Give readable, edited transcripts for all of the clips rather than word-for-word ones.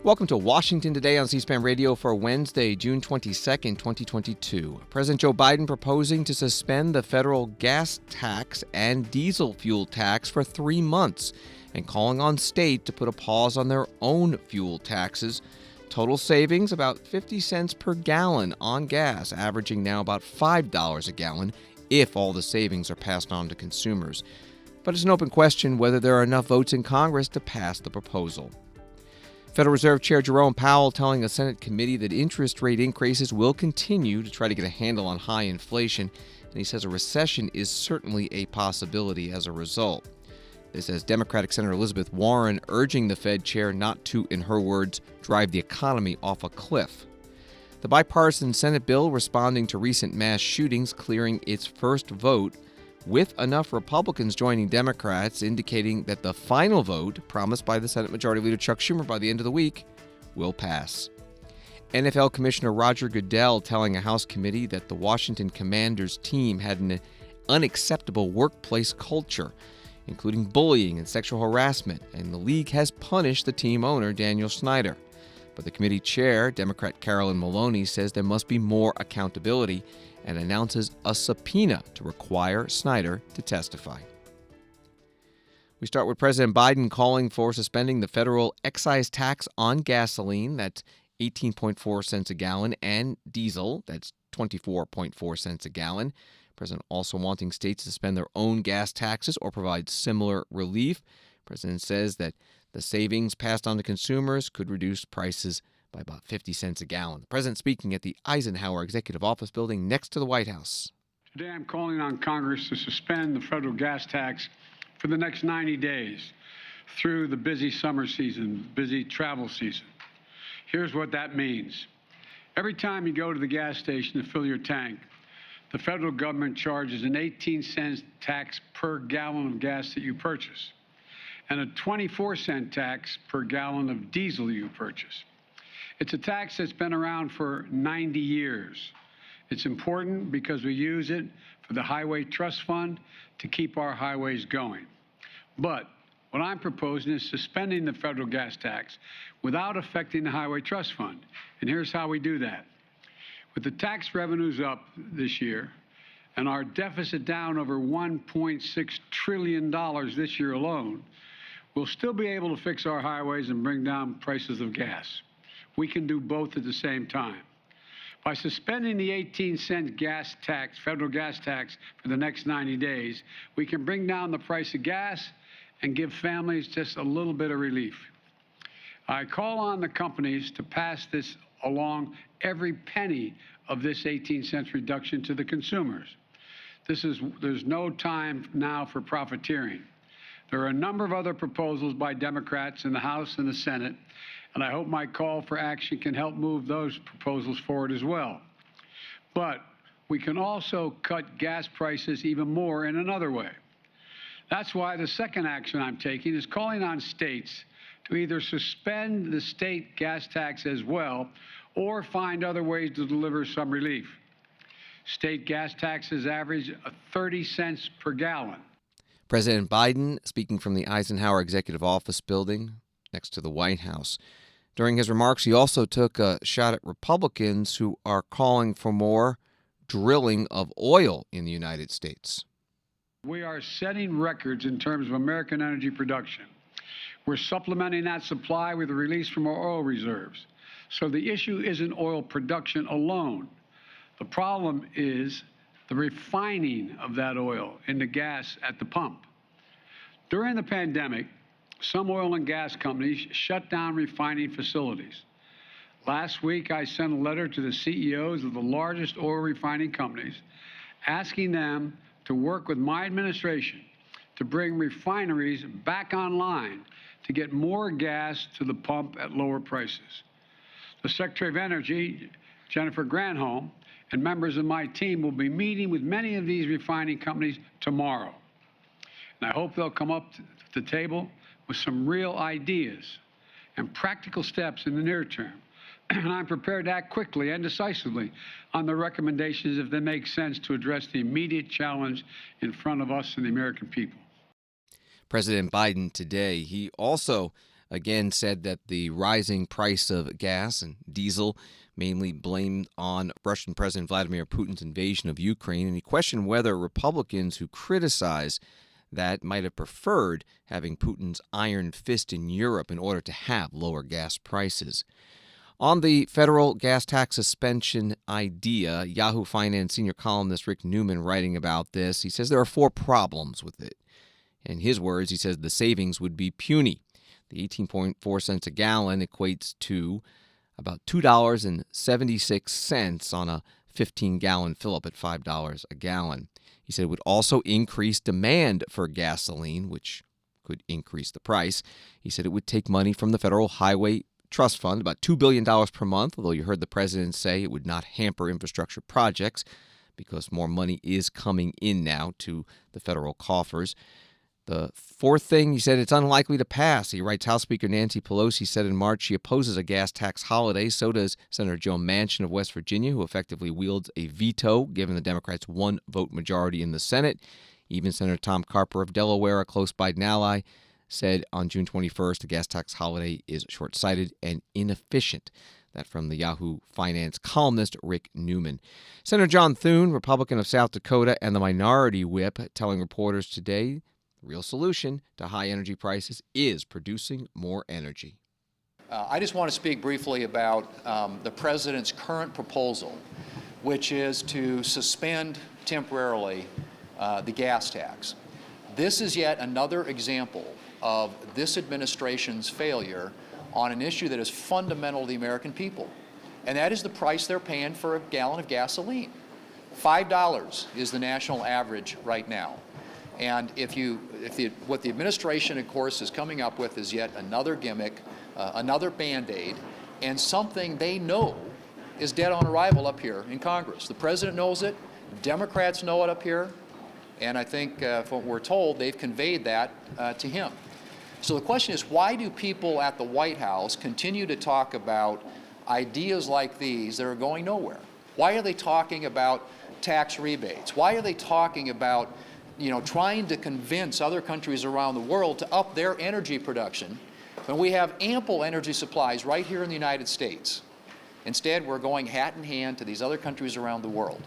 Welcome to Washington Today on C-SPAN Radio for Wednesday, June 22nd, 2022. President Joe Biden proposing to suspend the federal gas tax and diesel fuel tax for 3 months and calling on states to put a pause on their own fuel taxes. Total savings about 50 cents per gallon on gas, averaging now about $5 a gallon if all the savings are passed on to consumers. But it's an open question whether there are enough votes in Congress to pass the proposal. Federal Reserve Chair Jerome Powell telling a Senate committee that interest rate increases will continue to try to get a handle on high inflation, and he says a recession is certainly a possibility as a result. This as Democratic Senator Elizabeth Warren urging the Fed chair not to, in her words, drive the economy off a cliff. The bipartisan Senate bill responding to recent mass shootings clearing its first vote, with enough Republicans joining Democrats, indicating that the final vote, promised by the Senate Majority Leader Chuck Schumer by the end of the week, will pass. NFL Commissioner Roger Goodell telling a House committee that the Washington Commanders team had an unacceptable workplace culture, including bullying and sexual harassment, and the league has punished the team owner, Dan Snyder. But the committee chair, Democrat Carolyn Maloney, says there must be more accountability and announces a subpoena to require Snyder to testify. We start with President Biden calling for suspending the federal excise tax on gasoline, that's 18.4 cents a gallon, and diesel, that's 24.4 cents a gallon. President also wanting states to suspend their own gas taxes or provide similar relief. President says that the savings passed on to consumers could reduce prices by about 50 cents a gallon. The president speaking at the Eisenhower Executive Office building next to the White House. Today I'm calling on Congress to suspend the federal gas tax for the next 90 days through the busy summer season, busy travel season. Here's what that means. Every time you go to the gas station to fill your tank, the federal government charges an 18-cent tax per gallon of gas that you purchase and a 24-cent tax per gallon of diesel you purchase. It's a tax that's been around for 90 years. It's important because we use it for the Highway Trust Fund to keep our highways going. But what I'm proposing is suspending the federal gas tax without affecting the Highway Trust Fund. And here's how we do that. With the tax revenues up this year and our deficit down over $1.6 trillion this year alone, we'll still be able to fix our highways and bring down prices of gas. We can do both at the same time. By suspending the 18-cent gas tax, federal gas tax, for the next 90 days, we can bring down the price of gas and give families just a little bit of relief. I call on the companies to pass this along, every penny of this 18-cent reduction to the consumers. There's no time now for profiteering. There are a number of other proposals by Democrats in the House and the Senate, and I hope my call for action can help move those proposals forward as well. But we can also cut gas prices even more in another way. That's why the second action I'm taking is calling on states to either suspend the state gas tax as well or find other ways to deliver some relief. State gas taxes average 30 cents per gallon. President Biden speaking from the Eisenhower Executive Office building next to the White House. During his remarks, he also took a shot at Republicans who are calling for more drilling of oil in the United States. We are setting records in terms of American energy production. We're supplementing that supply with a release from our oil reserves. So the issue isn't oil production alone. The problem is the refining of that oil into gas at the pump. During the pandemic, some oil and gas companies shut down refining facilities. Last week, I sent a letter to the CEOs of the largest oil refining companies asking them to work with my administration to bring refineries back online to get more gas to the pump at lower prices. The Secretary of Energy, Jennifer Granholm, and members of my team will be meeting with many of these refining companies tomorrow. And I hope they'll come up to the table with some real ideas and practical steps in the near term. And I'm prepared to act quickly and decisively on the recommendations if they make sense to address the immediate challenge in front of us and the American people. President Biden today, he also again said that the rising price of gas and diesel mainly blamed on Russian President Vladimir Putin's invasion of Ukraine, and he questioned whether Republicans who criticize that might have preferred having Putin's iron fist in Europe in order to have lower gas prices. On the federal gas tax suspension idea, Yahoo Finance senior columnist Rick Newman writing about this, he says there are 4 problems with it. In his words, he says the savings would be puny. The 18.4 cents a gallon equates to about $2.76 on a 15-gallon fill-up at $5 a gallon. He said it would also increase demand for gasoline, which could increase the price. He said it would take money from the Federal Highway Trust Fund, about $2 billion per month, although you heard the president say it would not hamper infrastructure projects because more money is coming in now to the federal coffers. The 4th thing, he said it's unlikely to pass. He writes, House Speaker Nancy Pelosi said in March she opposes a gas tax holiday. So does Senator Joe Manchin of West Virginia, who effectively wields a veto, given the Democrats' 1-vote majority in the Senate. Even Senator Tom Carper of Delaware, a close Biden ally, said on June 21st the gas tax holiday is short-sighted and inefficient. That from the Yahoo Finance columnist Rick Newman. Senator John Thune, Republican of South Dakota and the minority whip, telling reporters today the real solution to high energy prices is producing more energy. I just want to speak briefly about the president's current proposal, which is to suspend temporarily the gas tax. This is yet another example of this administration's failure on an issue that is fundamental to the American people, and that is the price they're paying for a gallon of gasoline. $5 is the national average right now. And what the administration, of course, is coming up with is yet another gimmick, another Band-Aid, and something they know is dead on arrival up here in Congress. The president knows it, Democrats know it up here, and I think from what we're told, they've conveyed that to him. So the question is, why do people at the White House continue to talk about ideas like these that are going nowhere? Why are they talking about tax rebates? Why are they talking about trying to convince other countries around the world to up their energy production when we have ample energy supplies right here in the United States? Instead, we're going hat in hand to these other countries around the world.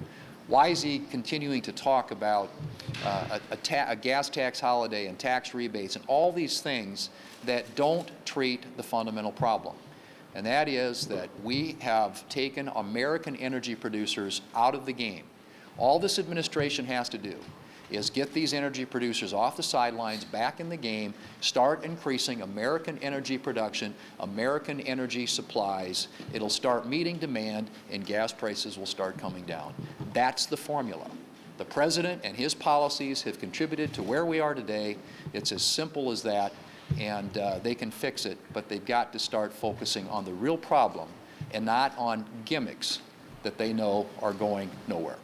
Why is he continuing to talk about a gas tax holiday and tax rebates and all these things that don't treat the fundamental problem? And that is that we have taken American energy producers out of the game. All this administration has to do is get these energy producers off the sidelines, back in the game, start increasing American energy production, American energy supplies. It'll start meeting demand, and gas prices will start coming down. That's the formula. The president and his policies have contributed to where we are today. It's as simple as that, and they can fix it, but they've got to start focusing on the real problem and not on gimmicks that they know are going nowhere.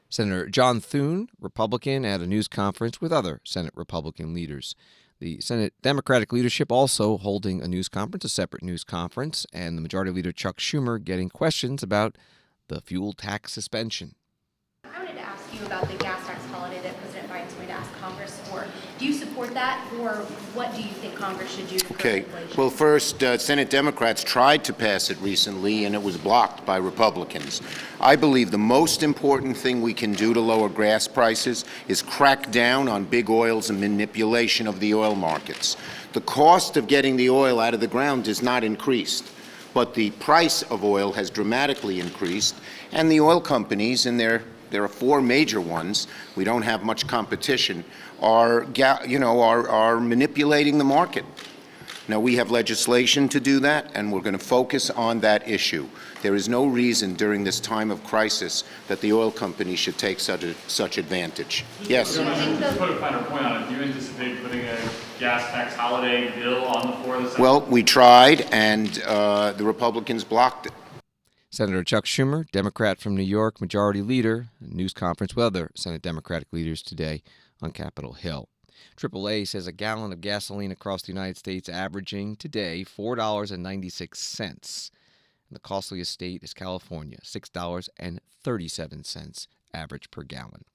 Senator John Thune, Republican, at a news conference with other Senate Republican leaders. The Senate Democratic leadership also holding a news conference, a separate news conference, and the Majority Leader Chuck Schumer getting questions about the fuel tax suspension. I wanted to ask you about the gas tax holiday that President Biden's going to ask Congress for. Do you support that, or what do you think Congress should do to curb inflation? Well, first, Senate Democrats tried to pass it recently, and it was blocked by Republicans. I believe the most important thing we can do to lower gas prices is crack down on big oil's manipulation of the oil markets. The cost of getting the oil out of the ground has not increased, but the price of oil has dramatically increased, and the oil companies, and there are 4 major ones, we don't have much competition, are manipulating the market. Now, we have legislation to do that, and we're going to focus on that issue. There is no reason during this time of crisis that the oil companies should take such advantage. Yes? Just put a finer point on it. Do you anticipate putting a gas tax holiday bill on the floor of the Senate? Well, we tried, and the Republicans blocked it. Senator Chuck Schumer, Democrat from New York, Majority Leader, a news conference with other Senate Democratic leaders today on Capitol Hill. AAA says a gallon of gasoline across the United States averaging today $4.96. The costliest state is California, $6.37 average per gallon.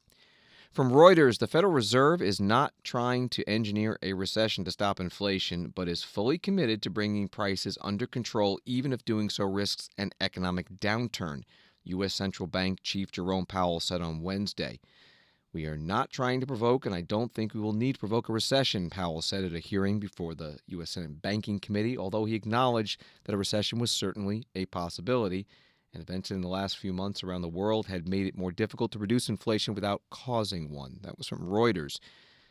From Reuters, the Federal Reserve is not trying to engineer a recession to stop inflation, but is fully committed to bringing prices under control, even if doing so risks an economic downturn, U.S. Central Bank Chief Jerome Powell said on Wednesday. We are not trying to provoke, and I don't think we will need to provoke a recession, Powell said at a hearing before the U.S. Senate Banking Committee, although he acknowledged that a recession was certainly a possibility. And events in the last few months around the world had made it more difficult to reduce inflation without causing one. That was from Reuters.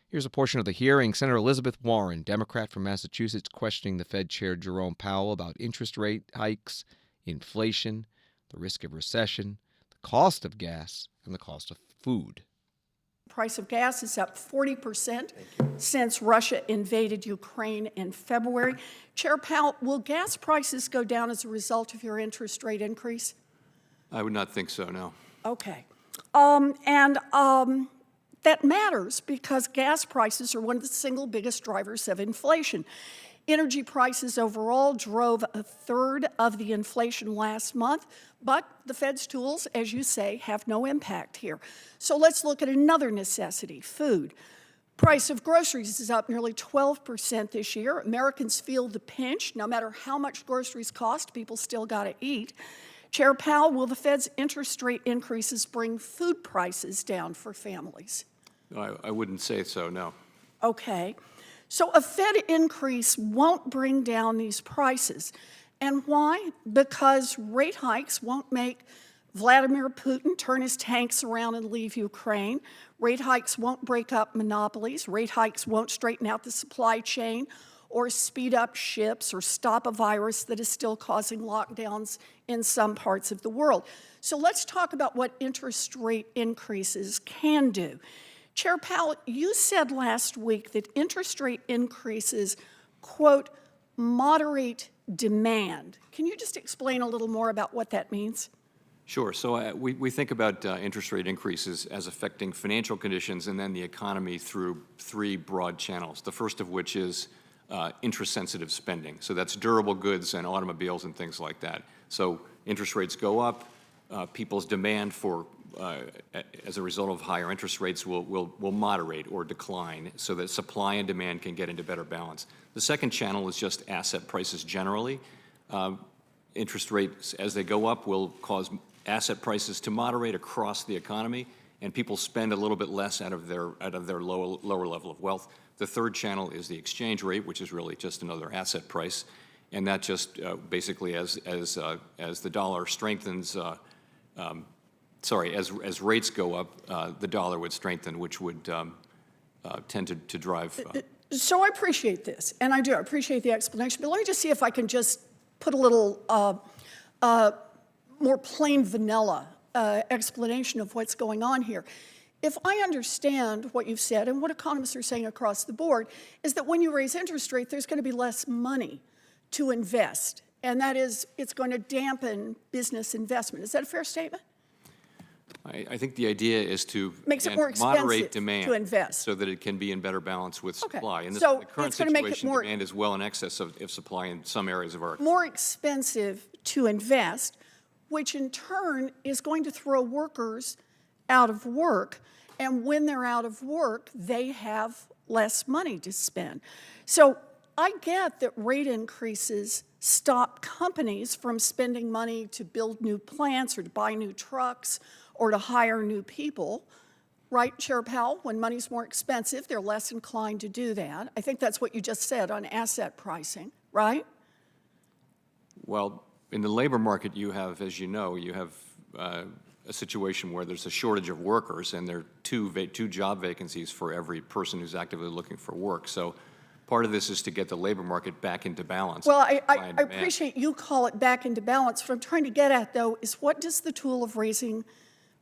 Here's a portion of the hearing. Senator Elizabeth Warren, Democrat from Massachusetts, questioning the Fed Chair Jerome Powell about interest rate hikes, inflation, the risk of recession, the cost of gas, and the cost of food. Price of gas is up 40% since Russia invaded Ukraine in February. Chair Powell, will gas prices go down as a result of your interest rate increase? I would not think so, no. Okay. That matters because gas prices are one of the single biggest drivers of inflation. Energy prices overall drove a third of the inflation last month, but the Fed's tools, as you say, have no impact here. So let's look at another necessity, food. Price of groceries is up nearly 12% this year. Americans feel the pinch. No matter how much groceries cost, people still got to eat. Chair Powell, will the Fed's interest rate increases bring food prices down for families? I wouldn't say so, no. Okay. So a Fed increase won't bring down these prices. And why? Because rate hikes won't make Vladimir Putin turn his tanks around and leave Ukraine. Rate hikes won't break up monopolies. Rate hikes won't straighten out the supply chain or speed up ships or stop a virus that is still causing lockdowns in some parts of the world. So let's talk about what interest rate increases can do. Chair Powell, you said last week that interest rate increases, quote, moderate demand. Can you just explain a little more about what that means? Sure. So we think about interest rate increases as affecting financial conditions and then the economy through three broad channels, the first of which is interest-sensitive spending. So that's durable goods and automobiles and things like that. So interest rates go up, people's demand for as a result of higher interest rates will moderate or decline so that supply and demand can get into better balance. The second channel is just asset prices generally. Interest rates, as they go up, will cause asset prices to moderate across the economy, and people spend a little bit less out of their lower level of wealth. The third channel is the exchange rate, which is really just another asset price, and that just basically as the dollar strengthens. As rates go up, the dollar would strengthen, which would tend to drive. So I appreciate this, and I do appreciate the explanation, but let me just see if I can just put a little more plain vanilla explanation of what's going on here. If I understand what you've said and what economists are saying across the board is that when you raise interest rate, there's going to be less money to invest, and that is, it's going to dampen business investment. Is that a fair statement? I think the idea is to moderate demand to invest so that it can be in better balance with supply. And so the current situation, demand is well in excess of supply in some areas of our economy. More expensive to invest, which in turn is going to throw workers out of work. And when they're out of work, they have less money to spend. So I get that rate increases stop companies from spending money to build new plants or to buy new trucks or to hire new people, right, Chair Powell? When money's more expensive, they're less inclined to do that. I think that's what you just said on asset pricing, right? Well, in the labor market, you have, as you know, you have a situation where there's a shortage of workers, and there are two job vacancies for every person who's actively looking for work. So part of this is to get the labor market back into balance. Well, I appreciate you call it back into balance. What I'm trying to get at, though, is what does the tool of raising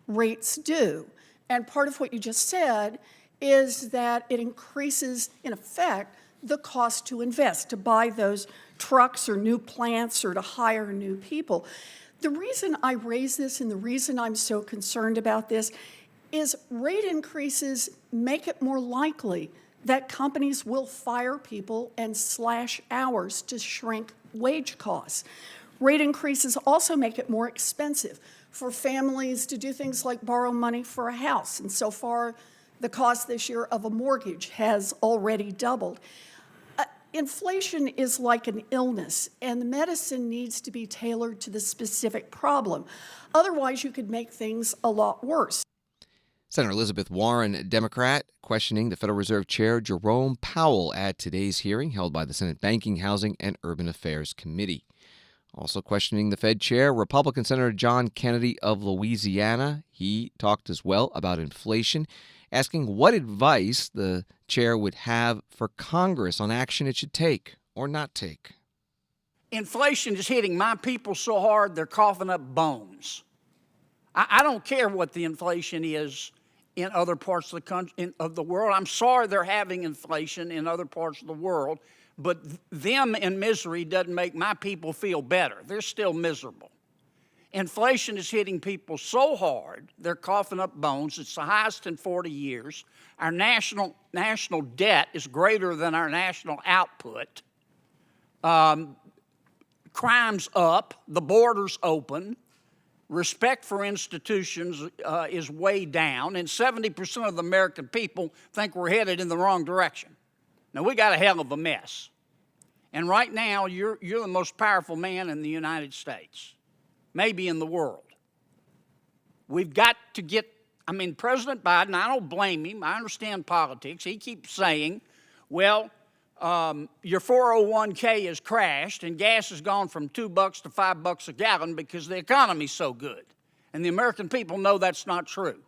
rates do? And part of what you just said is that it increases, in effect, the cost to invest, to buy those trucks or new plants or to hire new people. The reason I raise this and the reason I'm so concerned about this is rate increases make it more likely that companies will fire people and slash hours to shrink wage costs. Rate increases also make it more expensive for families to do things like borrow money for a house. And so far, The cost this year of a mortgage has already doubled. Inflation is like an illness, and the medicine needs to be tailored to the specific problem. Otherwise, you could make things a lot worse. Senator Elizabeth Warren, Democrat, questioning the Federal Reserve Chair Jerome Powell at today's hearing held by the Senate Banking, Housing, and Urban Affairs Committee. Also questioning the Fed Chair, Republican Senator John Kennedy of Louisiana. He talked as well about inflation, asking what advice the chair would have for Congress on action it should take or not take. Inflation is hitting my people so hard they're coughing up bones. I don't care what the inflation is in other parts of the country, of the world. I'm sorry they're having inflation in other parts of the world, but them in misery doesn't make my people feel better. They're still miserable. Inflation is hitting people so hard, they're coughing up bones. It's the highest in 40 years. Our national debt is greater than our national output. Crime's up, the border's open, respect for institutions is way down, and 70% of the American people think we're headed in the wrong direction. Now, we got a hell of a mess. And right now, you're the most powerful man in the United States, maybe in the world. We've got to get, President Biden, I don't blame him. I understand politics. He keeps saying, well, your 401k has crashed and gas has gone from $2 to $5 a gallon because the economy's so good. And the American people know that's not true.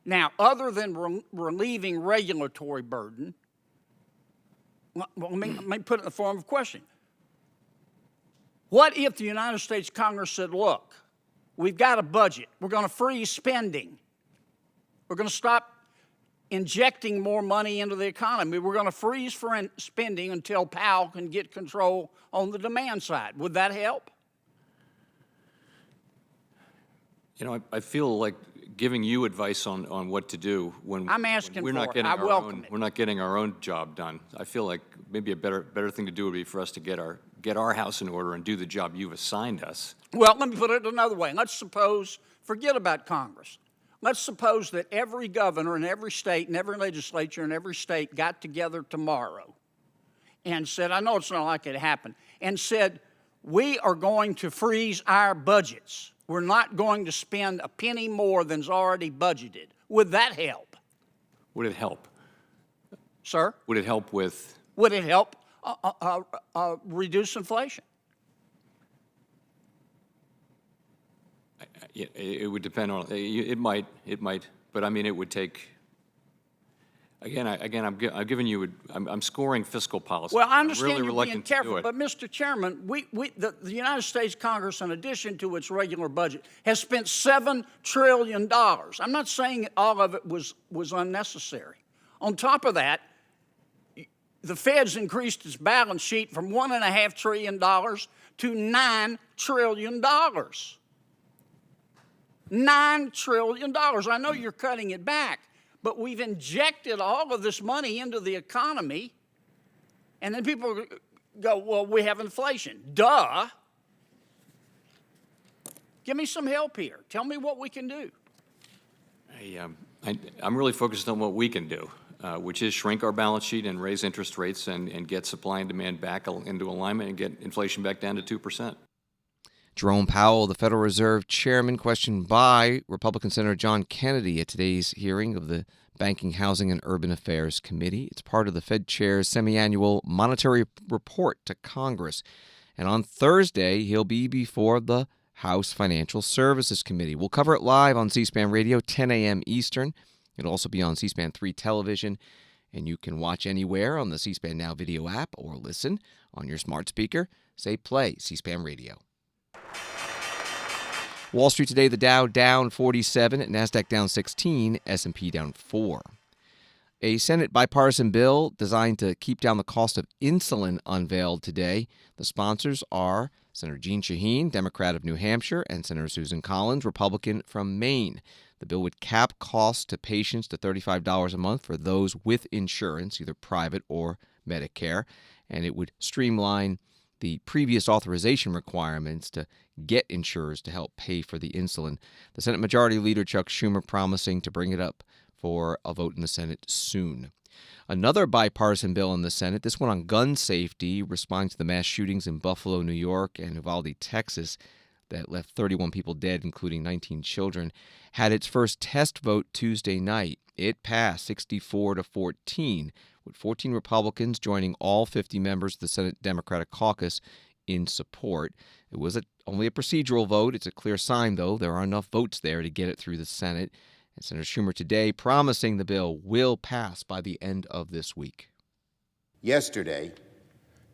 Now, other than relieving regulatory burden, let me put it in the form of a question. What if the United States Congress said, look, we've got a budget. We're going to freeze spending. We're going to stop injecting more money into the economy. We're going to freeze spending until Powell can get control on the demand side. Would that help? You know, I feel like giving you advice on what to do when I'm asking we're not for it. getting I welcome it. we're not getting our own job done. I feel like maybe a better thing to do would be for us to get our house in order and do the job you've assigned us. Well, let me put it another way. Let's suppose, forget about Congress. Let's suppose that every governor in every state and every legislature in every state got together tomorrow and said, I know it's not likely to happen, and said, we are going to freeze our budgets. We're not going to spend a penny more than's already budgeted. Would that help? Would it help? Sir? Would it help with? Would it help reduce inflation? It would depend on, it might, but I mean, it would take, I'm giving you, I'm scoring fiscal policy. Well, I understand I'm really you're being reluctant to do careful, it. but Mr. Chairman, the United States Congress, in addition to its regular budget, has spent $7 trillion. I'm not saying all of it was unnecessary. On top of that, the Fed's increased its balance sheet from $1.5 trillion to $9 trillion. $9 trillion. I know you're cutting it back, but we've injected all of this money into the economy, and then people go, well, we have inflation. Duh. Give me some help here. Tell me what we can do. I'm really focused on what we can do, which is shrink our balance sheet and raise interest rates and get supply and demand back into alignment and get inflation back down to 2%. Jerome Powell, the Federal Reserve Chairman, questioned by Republican Senator John Kennedy at today's hearing of the Banking, Housing, and Urban Affairs Committee. It's part of the Fed Chair's semi-annual monetary report to Congress. And on Thursday, he'll be before the House Financial Services Committee. We'll cover it live on C-SPAN Radio, 10 a.m. Eastern. It'll also be on C-SPAN 3 television, and you can watch anywhere on the C-SPAN Now video app or listen on your smart speaker. Say play C-SPAN Radio. Wall Street today, the Dow down 47, NASDAQ down 16, S&P down 4. A Senate bipartisan bill designed to keep down the cost of insulin unveiled today. The sponsors are Senator Jeanne Shaheen, Democrat of New Hampshire, and Senator Susan Collins, Republican from Maine. The bill would cap costs to patients to $35 a month for those with insurance, either private or Medicare, and it would streamline the previous authorization requirements to get insurers to help pay for the insulin. The Senate Majority Leader Chuck Schumer promising to bring it up for a vote in the Senate soon. Another bipartisan bill in the Senate, this one on gun safety, responding to the mass shootings in Buffalo, New York, and Uvalde, Texas, that left 31 people dead, including 19 children, had its first test vote Tuesday night. It passed 64-14, with 14 Republicans joining all 50 members of the Senate Democratic Caucus in support. It was only a procedural vote. It's a clear sign, though, there are enough votes there to get it through the Senate. And Senator Schumer today promising the bill will pass by the end of this week. Yesterday,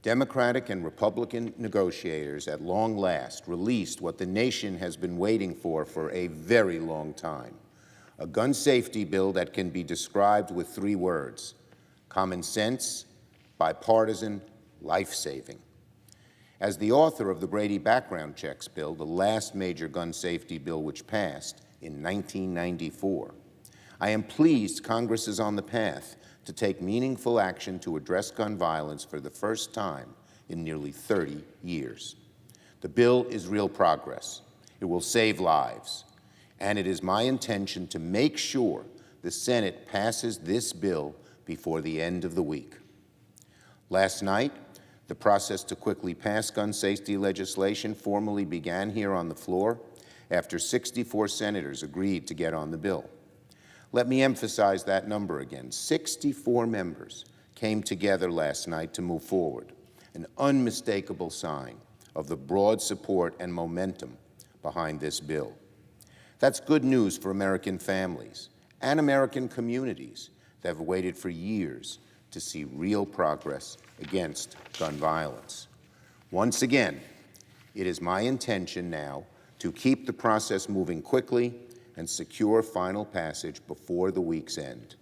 Democratic and Republican negotiators at long last released what the nation has been waiting for a very long time, a gun safety bill that can be described with 3 words: common sense, bipartisan, life-saving. As the author of the Brady background checks bill, the last major gun safety bill which passed in 1994, I am pleased Congress is on the path to take meaningful action to address gun violence for the first time in nearly 30 years. The bill is real progress. It will save lives. And it is my intention to make sure the Senate passes this bill before the end of the week. Last night, the process to quickly pass gun safety legislation formally began here on the floor after 64 senators agreed to get on the bill. Let me emphasize that number again. 64 members came together last night to move forward, an unmistakable sign of the broad support and momentum behind this bill. That's good news for American families and American communities that have waited for years to see real progress against gun violence. Once again, it is my intention now to keep the process moving quickly and secure final passage before the week's end.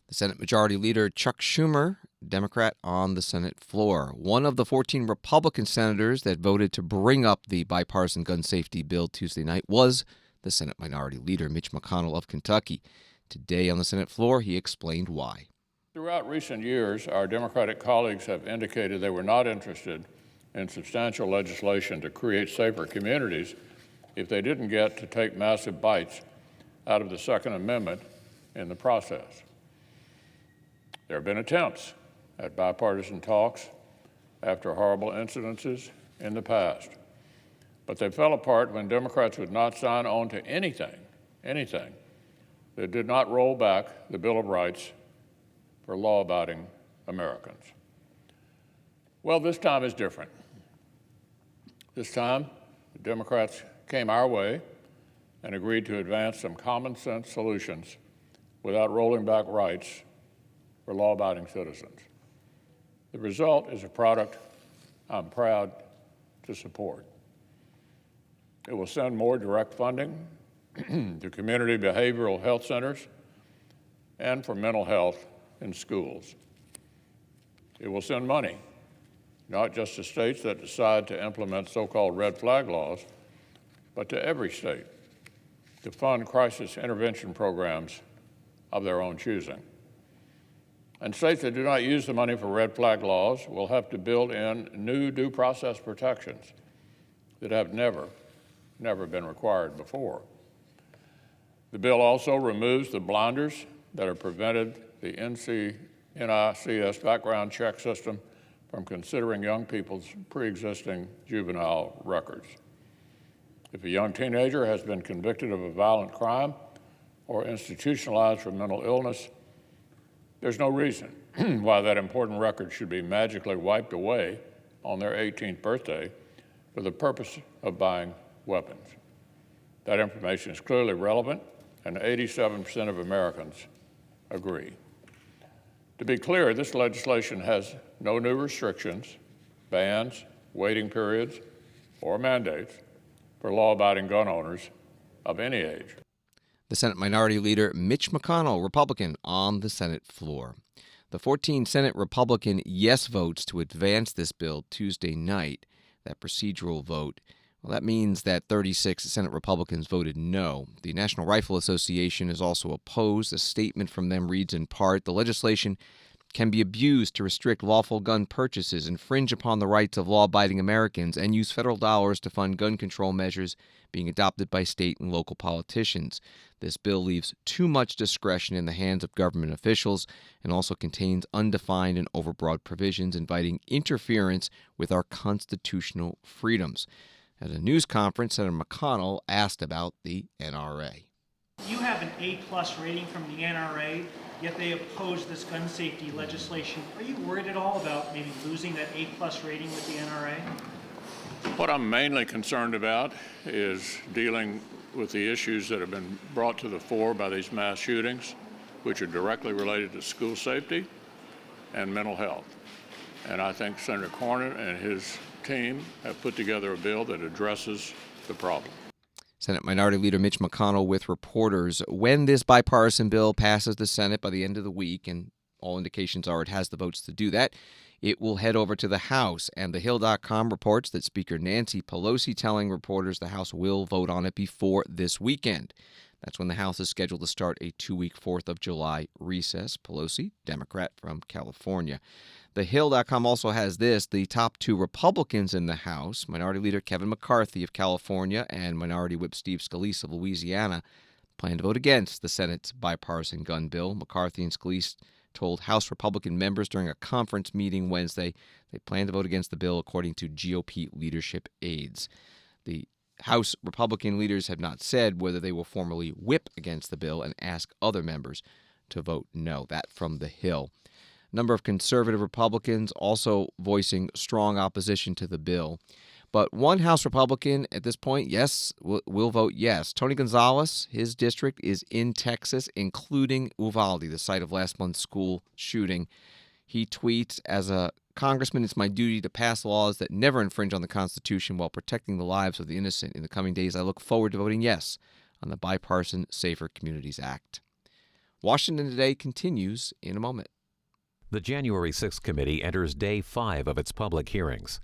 The Senate Majority Leader Chuck Schumer, Democrat on the Senate floor. One of the 14 Republican senators that voted to bring up the bipartisan gun safety bill Tuesday night was the Senate Minority Leader Mitch McConnell of Kentucky. Today on the Senate floor, he explained why. Throughout recent years, our Democratic colleagues have indicated they were not interested in substantial legislation to create safer communities if they didn't get to take massive bites out of the Second Amendment in the process. There have been attempts at bipartisan talks after horrible incidences in the past, but they fell apart when Democrats would not sign on to anything that did not roll back the Bill of Rights for law-abiding Americans. Well, this time is different. This time, the Democrats came our way and agreed to advance some common sense solutions without rolling back rights for law-abiding citizens. The result is a product I'm proud to support. It will send more direct funding to community behavioral health centers and for mental health in schools. It will send money, not just to states that decide to implement so-called red flag laws, but to every state to fund crisis intervention programs of their own choosing. And states that do not use the money for red flag laws will have to build in new due process protections that have never been required before. The bill also removes the blinders that have prevented the NICS background check system from considering young people's pre-existing juvenile records. If a young teenager has been convicted of a violent crime or institutionalized for mental illness, there's no reason why that important record should be magically wiped away on their 18th birthday for the purpose of buying weapons. That information is clearly relevant, and 87% of Americans agree. To be clear, this legislation has no new restrictions, bans, waiting periods, or mandates for law-abiding gun owners of any age. The Senate Minority Leader Mitch McConnell, Republican, on the Senate floor. The 14 Senate Republican yes votes to advance this bill Tuesday night, that procedural vote, well, that means that 36 Senate Republicans voted no. The National Rifle Association is also opposed. A statement from them reads in part, the legislation can be abused to restrict lawful gun purchases, infringe upon the rights of law-abiding Americans, and use federal dollars to fund gun control measures being adopted by state and local politicians. This bill leaves too much discretion in the hands of government officials and also contains undefined and overbroad provisions inviting interference with our constitutional freedoms. At a news conference, Senator McConnell asked about the NRA. You have an A-plus rating from the NRA, yet they oppose this gun safety legislation. Are you worried at all about maybe losing that A-plus rating with the NRA? What I'm mainly concerned about is dealing with the issues that have been brought to the fore by these mass shootings, which are directly related to school safety and mental health. And I think Senator Cornyn and his team have put together a bill that addresses the problem. Senate Minority Leader Mitch McConnell with reporters. When this bipartisan bill passes the Senate by the end of the week, and all indications are it has the votes to do that, it will head over to the House. And TheHill.com reports that Speaker Nancy Pelosi telling reporters the House will vote on it before this weekend. That's when the House is scheduled to start a 2-week 4th of July recess. Pelosi, Democrat from California. TheHill.com also has this. The top two Republicans in the House, Minority Leader Kevin McCarthy of California and Minority Whip Steve Scalise of Louisiana, plan to vote against the Senate's bipartisan gun bill. McCarthy and Scalise told House Republican members during a conference meeting Wednesday they plan to vote against the bill, according to GOP leadership aides. The House Republican leaders have not said whether they will formally whip against the bill and ask other members to vote no. That from The Hill. A number of conservative Republicans also voicing strong opposition to the bill. But one House Republican at this point, yes, will vote yes. Tony Gonzalez, his district is in Texas, including Uvalde, the site of last month's school shooting. He tweets, as a congressman, it's my duty to pass laws that never infringe on the Constitution while protecting the lives of the innocent. In the coming days, I look forward to voting yes on the Bipartisan Safer Communities Act. Washington Today continues in a moment. The January 6th committee enters day 5 of its public hearings.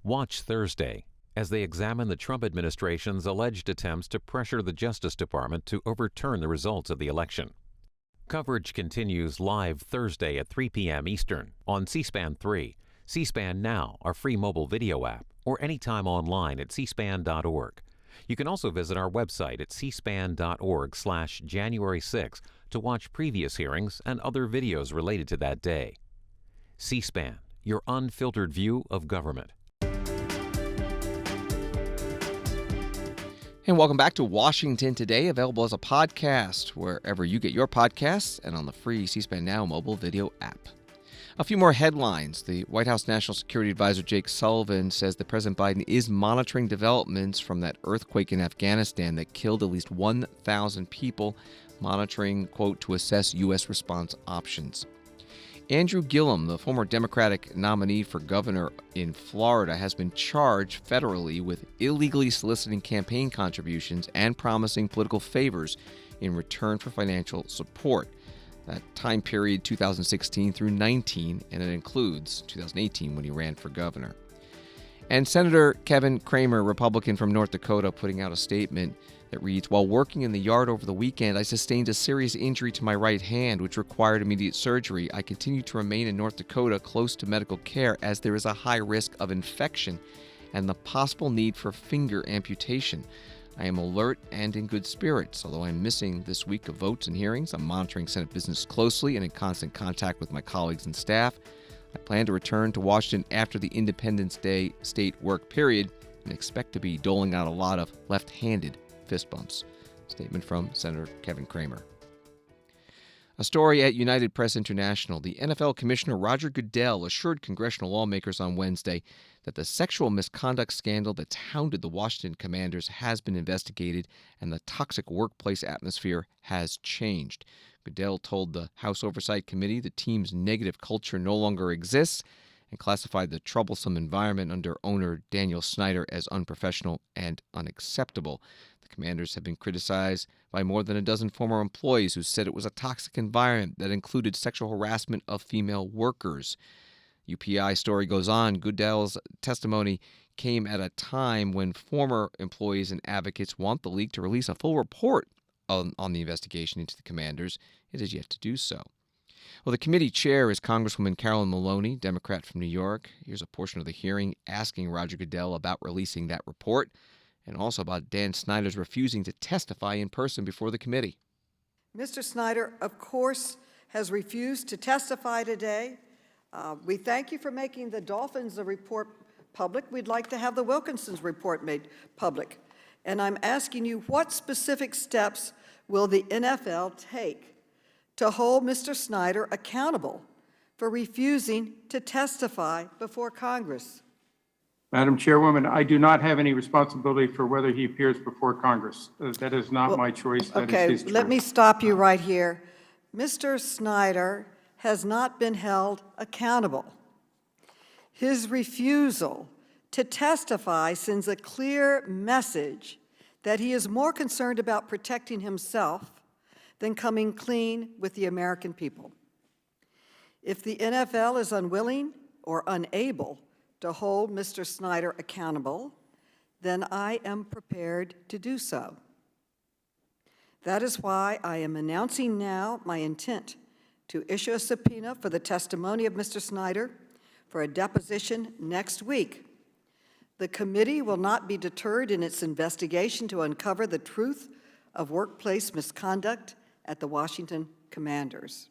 Watch Thursday as they examine the Trump administration's alleged attempts to pressure the Justice Department to overturn the results of the election. Coverage continues live Thursday at 3 p.m. Eastern on C-SPAN 3, C-SPAN Now, our free mobile video app, or anytime online at cspan.org. You can also visit our website at cspan.org/January 6 to watch previous hearings and other videos related to that day. C-SPAN, your unfiltered view of government. And welcome back to Washington Today, available as a podcast wherever you get your podcasts and on the free C-SPAN Now mobile video app. A few more headlines. The White House National Security Advisor Jake Sullivan says that President Biden is monitoring developments from that earthquake in Afghanistan that killed at least 1,000 people, monitoring, quote, to assess U.S. response options. Andrew Gillum, the former Democratic nominee for governor in Florida, has been charged federally with illegally soliciting campaign contributions and promising political favors in return for financial support. That time period 2016 through 19, and it includes 2018 when he ran for governor. And Senator Kevin Cramer, Republican from North Dakota, putting out a statement that reads, while working in the yard over the weekend, I sustained a serious injury to my right hand, which required immediate surgery. I continue to remain in North Dakota close to medical care as there is a high risk of infection and the possible need for finger amputation. I am alert and in good spirits. Although I'm missing this week of votes and hearings, I'm monitoring Senate business closely and in constant contact with my colleagues and staff. I plan to return to Washington after the Independence Day state work period and expect to be doling out a lot of left-handed fist bumps. Statement from Senator Kevin Cramer. A story at United Press International. The NFL Commissioner Roger Goodell assured congressional lawmakers on Wednesday that the sexual misconduct scandal that's hounded the Washington Commanders has been investigated and the toxic workplace atmosphere has changed. Goodell told the House Oversight Committee the team's negative culture no longer exists and classified the troublesome environment under owner Daniel Snyder as unprofessional and unacceptable. The Commanders have been criticized by more than a dozen former employees who said it was a toxic environment that included sexual harassment of female workers. UPI story goes on. Goodell's testimony came at a time when former employees and advocates want the league to release a full report on the investigation into the Commanders. It has yet to do so. Well, the committee chair is Congresswoman Carolyn Maloney, Democrat from New York. Here's a portion of the hearing asking Roger Goodell about releasing that report and also about Dan Snyders refusing to testify in person before the committee. Mr. Snyder, of course, has refused to testify today. We thank you for making the Dolphins report public. We'd like to have the Wilkinson's report made public. And I'm asking you, what specific steps will the NFL take to hold Mr. Snyder accountable for refusing to testify before Congress? Madam Chairwoman, I do not have any responsibility for whether he appears before Congress. That is not my choice. That is his choice. Let me stop you right here. Mr. Snyder has not been held accountable. His refusal to testify sends a clear message that he is more concerned about protecting himself than coming clean with the American people. If the NFL is unwilling or unable to hold Mr. Snyder accountable, then I am prepared to do so. That is why I am announcing now my intent to issue a subpoena for the testimony of Mr. Snyder for a deposition next week. The committee will not be deterred in its investigation to uncover the truth of workplace misconduct at the Washington Commanders.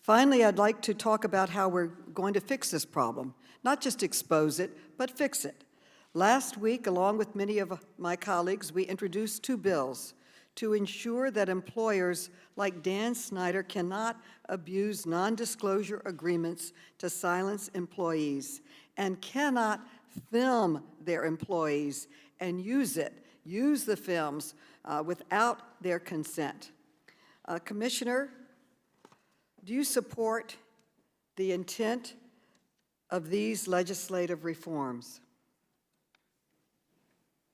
Finally, I'd like to talk about how we're going to fix this problem, not just expose it, but fix it. Last week, along with many of my colleagues, we introduced 2 bills to ensure that employers like Dan Snyder cannot abuse non-disclosure agreements to silence employees and cannot film their employees and use the films without their consent. Commissioner, do you support the intent of these legislative reforms?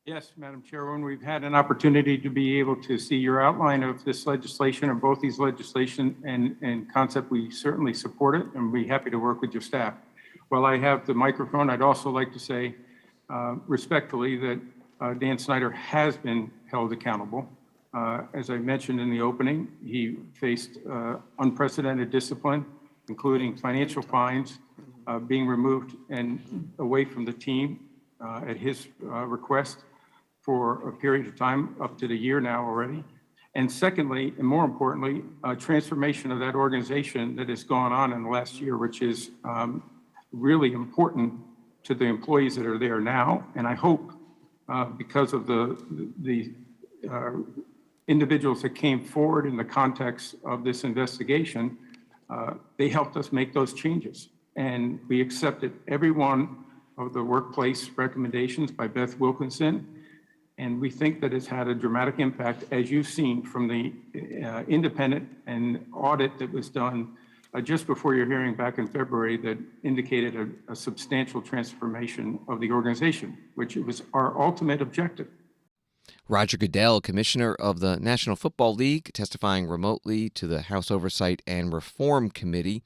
Yes, Madam Chairwoman, we've had an opportunity to be able to see your outline of this legislation, or both these legislation and concept. We certainly support it and we'll be happy to work with your staff. While I have the microphone, I'd also like to say respectfully that Dan Snyder has been held accountable. As I mentioned in the opening, he faced unprecedented discipline, including financial fines, being removed and away from the team at his request for a period of time, up to the year now already. And secondly, and more importantly, a transformation of that organization that has gone on in the last year, which is really important to the employees that are there now. And I hope because of the individuals that came forward in the context of this investigation, they helped us make those changes. And we accepted every one of the workplace recommendations by Beth Wilkinson. And we think that it's had a dramatic impact, as you've seen from the independent and audit that was done just before your hearing back in February that indicated a substantial transformation of the organization, which was our ultimate objective. Roger Goodell, Commissioner of the National Football League, testifying remotely to the House Oversight and Reform Committee.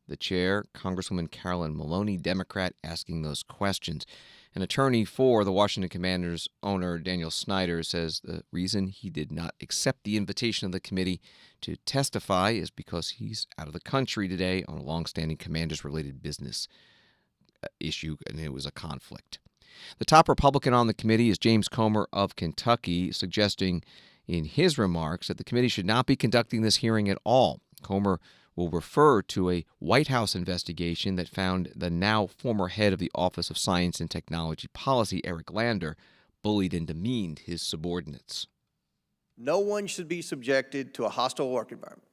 The chair, Congresswoman Carolyn Maloney, Democrat, asking those questions. An attorney for the Washington Commanders owner, Dan Snyder, says the reason he did not accept the invitation of the committee to testify is because he's out of the country today on a longstanding Commanders-related business issue, and it was a conflict. The top Republican on the committee is James Comer of Kentucky, suggesting in his remarks that the committee should not be conducting this hearing at all. Comer will refer to a White House investigation that found the now former head of the Office of Science and Technology Policy, Eric Lander, bullied and demeaned his subordinates. No one should be subjected to a hostile work environment,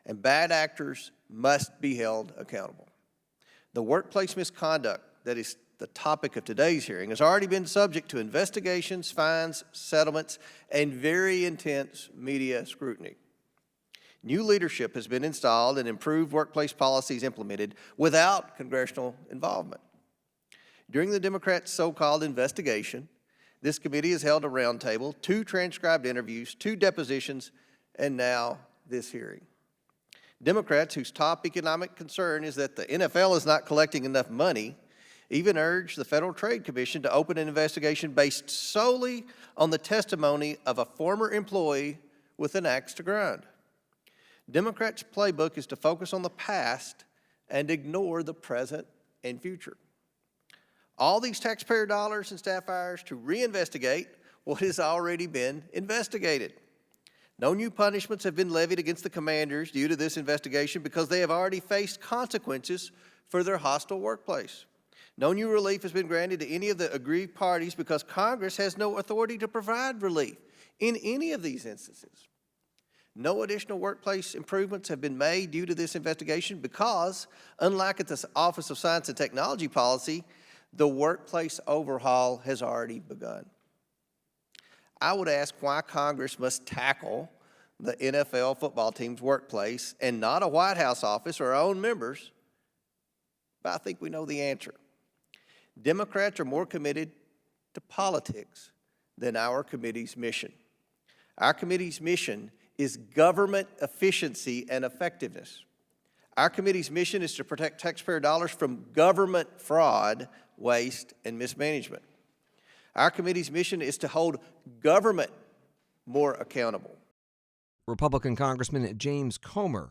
and bad actors must be held accountable. The workplace misconduct that is the topic of today's hearing has already been subject to investigations, fines, settlements, and very intense media scrutiny. New leadership has been installed and improved workplace policies implemented without congressional involvement. During the Democrats' so-called investigation, this committee has held a roundtable, 2 transcribed interviews, 2 depositions, and now this hearing. Democrats, whose top economic concern is that the NFL is not collecting enough money, even urged the Federal Trade Commission to open an investigation based solely on the testimony of a former employee with an axe to grind. Democrats' playbook is to focus on the past and ignore the present and future. All these taxpayer dollars and staff hours to reinvestigate what has already been investigated. No new punishments have been levied against the commanders due to this investigation because they have already faced consequences for their hostile workplace. No new relief has been granted to any of the aggrieved parties because Congress has no authority to provide relief in any of these instances. No additional workplace improvements have been made due to this investigation because, unlike at the Office of Science and Technology Policy, the workplace overhaul has already begun. I would ask why Congress must tackle the NFL football team's workplace and not a White House office or our own members, but I think we know the answer. Democrats are more committed to politics than our committee's mission. Our committee's mission is government efficiency and effectiveness. Our committee's mission is to protect taxpayer dollars from government fraud, waste, and mismanagement. Our committee's mission is to hold government more accountable. Republican Congressman James Comer.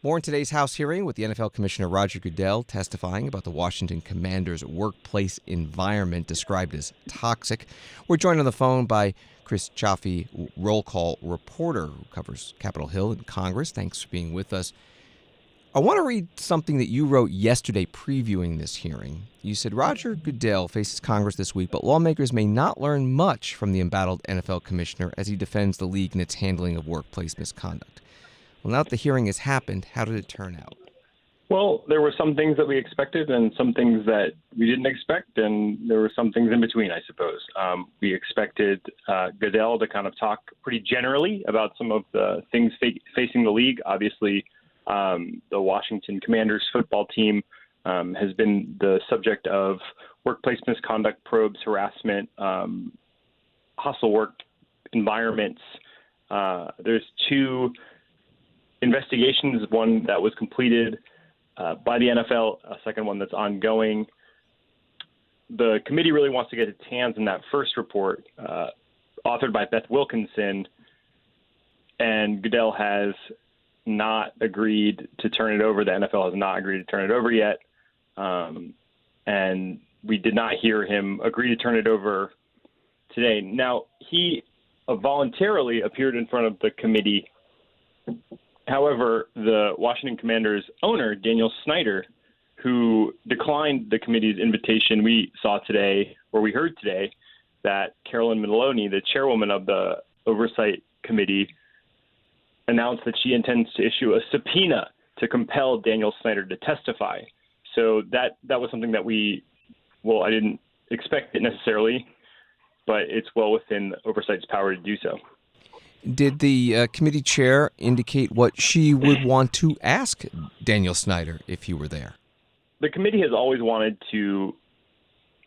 More in today's House hearing with the NFL Commissioner Roger Goodell testifying about the Washington Commanders' workplace environment described as toxic. We're joined on the phone by Chris Chaffin, roll call reporter who covers Capitol Hill and Congress. Thanks for being with us. I want to read something that you wrote yesterday previewing this hearing. You said Roger Goodell faces Congress this week, but lawmakers may not learn much from the embattled NFL commissioner as he defends the league in its handling of workplace misconduct. Well, now that the hearing has happened, how did it turn out? Well, there were some things that we expected and some things that we didn't expect, and there were some things in between, I suppose. We expected Goodell to kind of talk pretty generally about some of the things facing the league. Obviously, the Washington Commanders football team has been the subject of workplace misconduct probes, harassment, hostile work environments. There's two investigations, one that was completed by the NFL, a second one that's ongoing. The committee really wants to get its hands on that first report, authored by Beth Wilkinson, and Goodell has not agreed to turn it over. The NFL has not agreed to turn it over yet. And we did not hear him agree to turn it over today. Now, he voluntarily appeared in front of the committee. However, the Washington Commanders owner, Daniel Snyder, who declined the committee's invitation, we saw today, or we heard today, that Carolyn Maloney, the chairwoman of the Oversight Committee, announced that she intends to issue a subpoena to compel Daniel Snyder to testify. So that was something that I didn't expect it necessarily, but it's well within Oversight's power to do so. Did the committee chair indicate what she would want to ask Daniel Snyder if he were there? The committee has always wanted to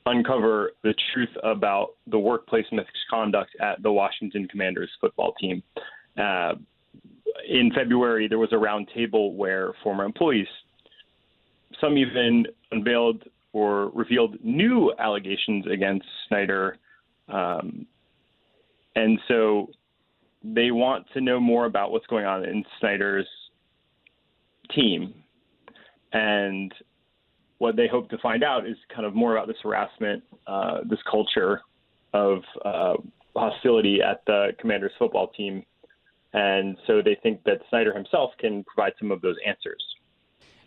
uncover the truth about the workplace misconduct at the Washington Commanders football team. In February, there was a roundtable where former employees, some even unveiled or revealed new allegations against Snyder. And so they want to know more about what's going on in Snyder's team. And what they hope to find out is kind of more about this harassment, this culture of hostility at the Commanders football team. And so they think that Snyder himself can provide some of those answers.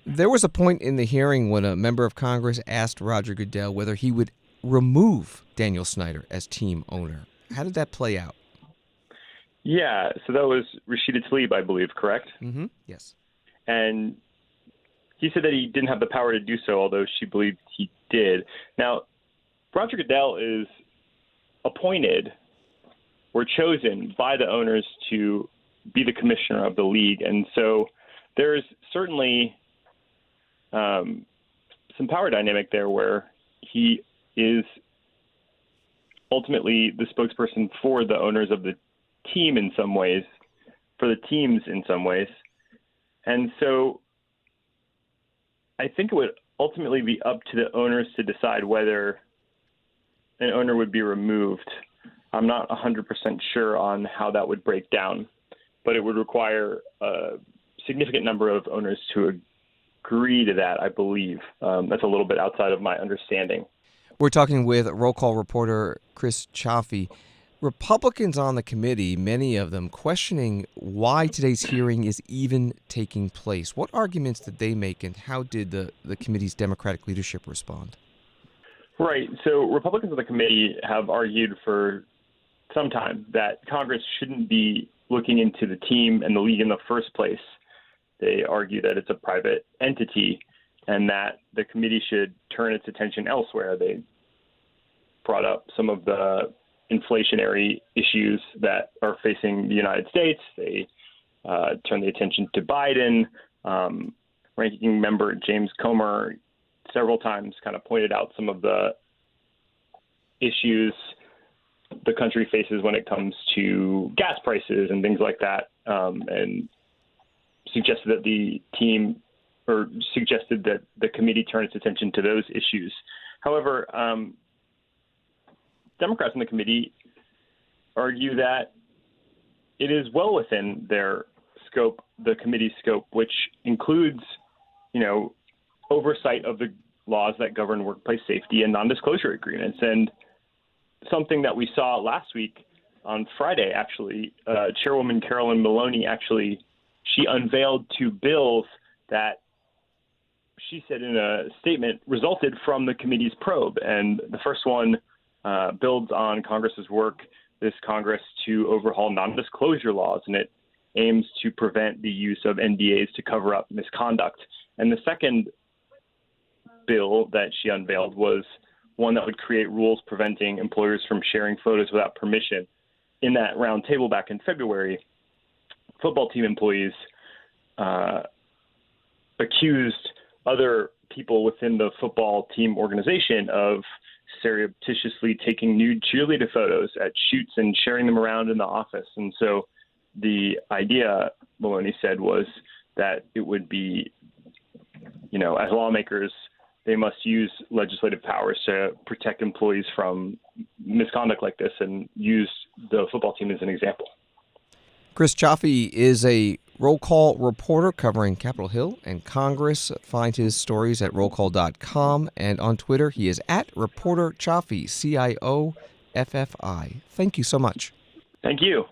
There was a point in the hearing when a member of Congress asked Roger Goodell whether he would remove Daniel Snyder as team owner. How did that play out? Yeah, so that was Rashida Tlaib, I believe, correct? Mm-hmm. Yes. And he said that he didn't have the power to do so, although she believed he did. Now, Roger Goodell is appointed or chosen by the owners to be the commissioner of the league. And so there's certainly some power dynamic there where he is ultimately the spokesperson for the owners of the team in some ways, for the teams in some ways. And so I think it would ultimately be up to the owners to decide whether an owner would be removed. I'm not 100% sure on how that would break down, but it would require a significant number of owners to agree to that, I believe. That's a little bit outside of my understanding. We're talking with roll call reporter Chris Chaffin. Republicans on the committee, many of them questioning why today's hearing is even taking place. What arguments did they make, and how did the committee's Democratic leadership respond? Right. So Republicans on the committee have argued for some time that Congress shouldn't be looking into the team and the league in the first place. They argue that it's a private entity and that the committee should turn its attention elsewhere. They brought up some of the inflationary issues that are facing the United States. They turned the attention to Biden. Ranking member James Comer several times kind of pointed out some of the issues the country faces when it comes to gas prices and things like that, and suggested that the committee turn its attention to those issues. However, Democrats in the committee argue that it is well within their scope, the committee's scope, which includes, oversight of the laws that govern workplace safety and non-disclosure agreements. And something that we saw last week on Friday, actually, Chairwoman Carolyn Maloney she unveiled two bills that she said in a statement resulted from the committee's probe. And the first one builds on Congress's work this Congress to overhaul non-disclosure laws, and it aims to prevent the use of NDAs to cover up misconduct. And the second bill that she unveiled was one that would create rules preventing employers from sharing photos without permission. In that round table back in February, football team employees accused other people within the football team organization of surreptitiously taking nude cheerleader photos at shoots and sharing them around in the office. And so the idea, Maloney said, was that it would be, as lawmakers, they must use legislative powers to protect employees from misconduct like this and use the football team as an example. Chris Chaffin is a roll call reporter covering Capitol Hill and Congress. Find his stories at rollcall.com, and on Twitter he is at Reporter Cioffi, Cioffi. Thank you so much. Thank you.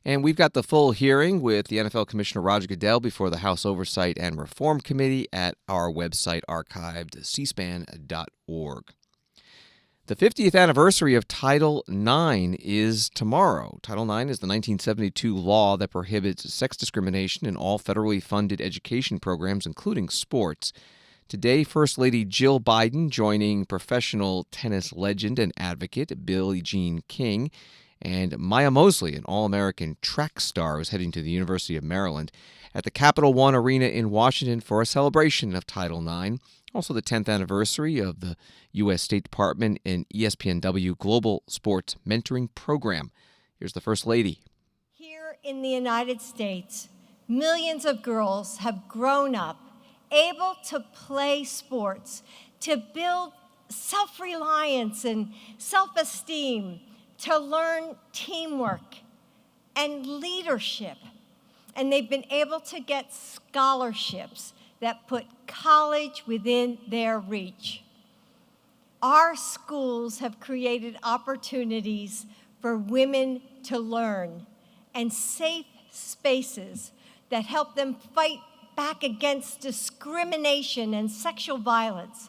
And we've got the full hearing with the NFL Commissioner Roger Goodell before the House Oversight and Reform Committee at our website, archived, cspan.org. The 50th anniversary of Title IX is tomorrow. Title IX is the 1972 law that prohibits sex discrimination in all federally funded education programs, including sports. Today, First Lady Jill Biden joining professional tennis legend and advocate Billie Jean King and Maya Mosley, an All-American track star, is heading to the University of Maryland at the Capital One Arena in Washington for a celebration of Title IX. Also the 10th anniversary of the U.S. State Department and ESPNW Global Sports Mentoring Program. Here's the First Lady. Here in the United States, millions of girls have grown up able to play sports, to build self-reliance and self-esteem, to learn teamwork and leadership. And they've been able to get scholarships that put college within their reach. Our schools have created opportunities for women to learn and safe spaces that help them fight back against discrimination and sexual violence.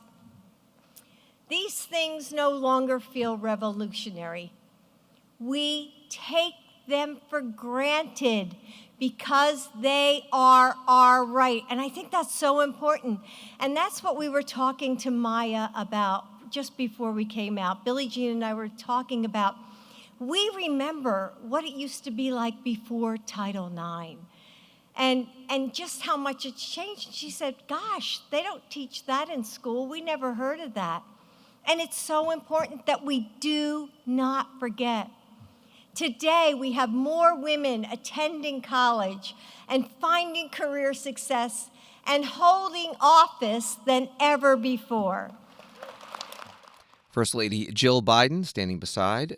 These things no longer feel revolutionary. We take them for granted because they are our right. And I think that's so important. And that's what we were talking to Maya about just before we came out. Billie Jean and I were talking about, we remember what it used to be like before Title IX and just how much it's changed. She said, gosh, they don't teach that in school. We never heard of that. And it's so important that we do not forget. Today, we have more women attending college and finding career success and holding office than ever before. First Lady Jill Biden standing beside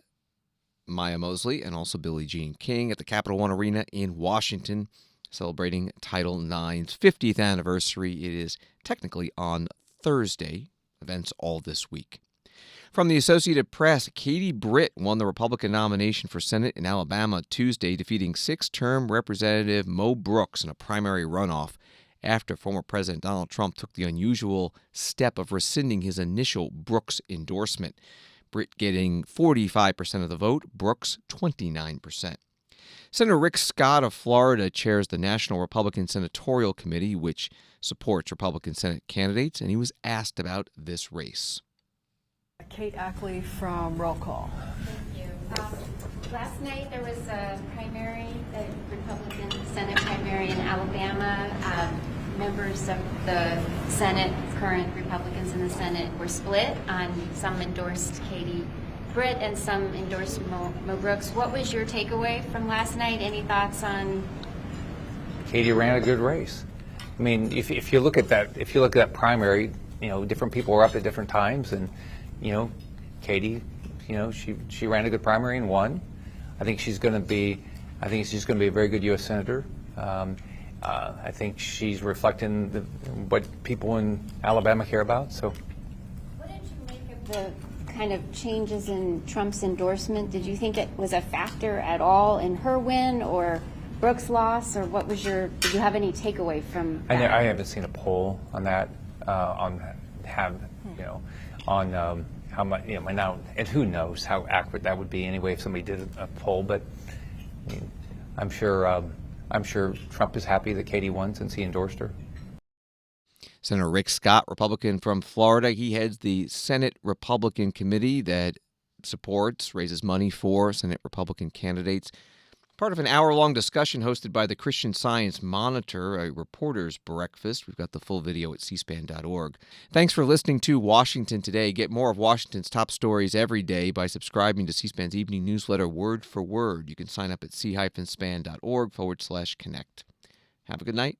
Maya Mosley and also Billie Jean King at the Capital One Arena in Washington celebrating Title IX's 50th anniversary. It is technically on Thursday. Events all this week. From the Associated Press, Katie Britt won the Republican nomination for Senate in Alabama Tuesday, defeating six-term Representative Mo Brooks in a primary runoff after former President Donald Trump took the unusual step of rescinding his initial Brooks endorsement. Britt getting 45% of the vote, Brooks 29%. Senator Rick Scott of Florida chairs the National Republican Senatorial Committee, which supports Republican Senate candidates, and he was asked about this race. Kate Ackley from Roll Call. Thank you. Last night there was a primary, a Republican Senate primary in Alabama. Members of the Senate, current Republicans in the Senate, were split on some endorsed Katie Britt and some endorsed Mo Brooks. What was your takeaway from last night? Any thoughts on? Katie ran a good race. I mean, if you look at that primary, different people were up at different times, and Katie, she ran a good primary and won. I think she's going to be a very good U.S. senator. I think she's reflecting what people in Alabama care about. So, what did you make of the kind of changes in Trump's endorsement? Did you think it was a factor at all in her win or Brooks' loss, or what was did you have any takeaway from that? I haven't seen a poll on that, how much, now, and who knows how accurate that would be anyway if somebody did a poll, but I mean, I'm sure Trump is happy that Katie won since he endorsed her. Senator Rick Scott, Republican from Florida, he heads the Senate Republican Committee that raises money for Senate Republican candidates. Part of an hour-long discussion hosted by the Christian Science Monitor, a reporter's breakfast. We've got the full video at cspan.org. Thanks for listening to Washington Today. Get more of Washington's top stories every day by subscribing to C-SPAN's evening newsletter, Word for Word. You can sign up at c-span.org/connect. Have a good night.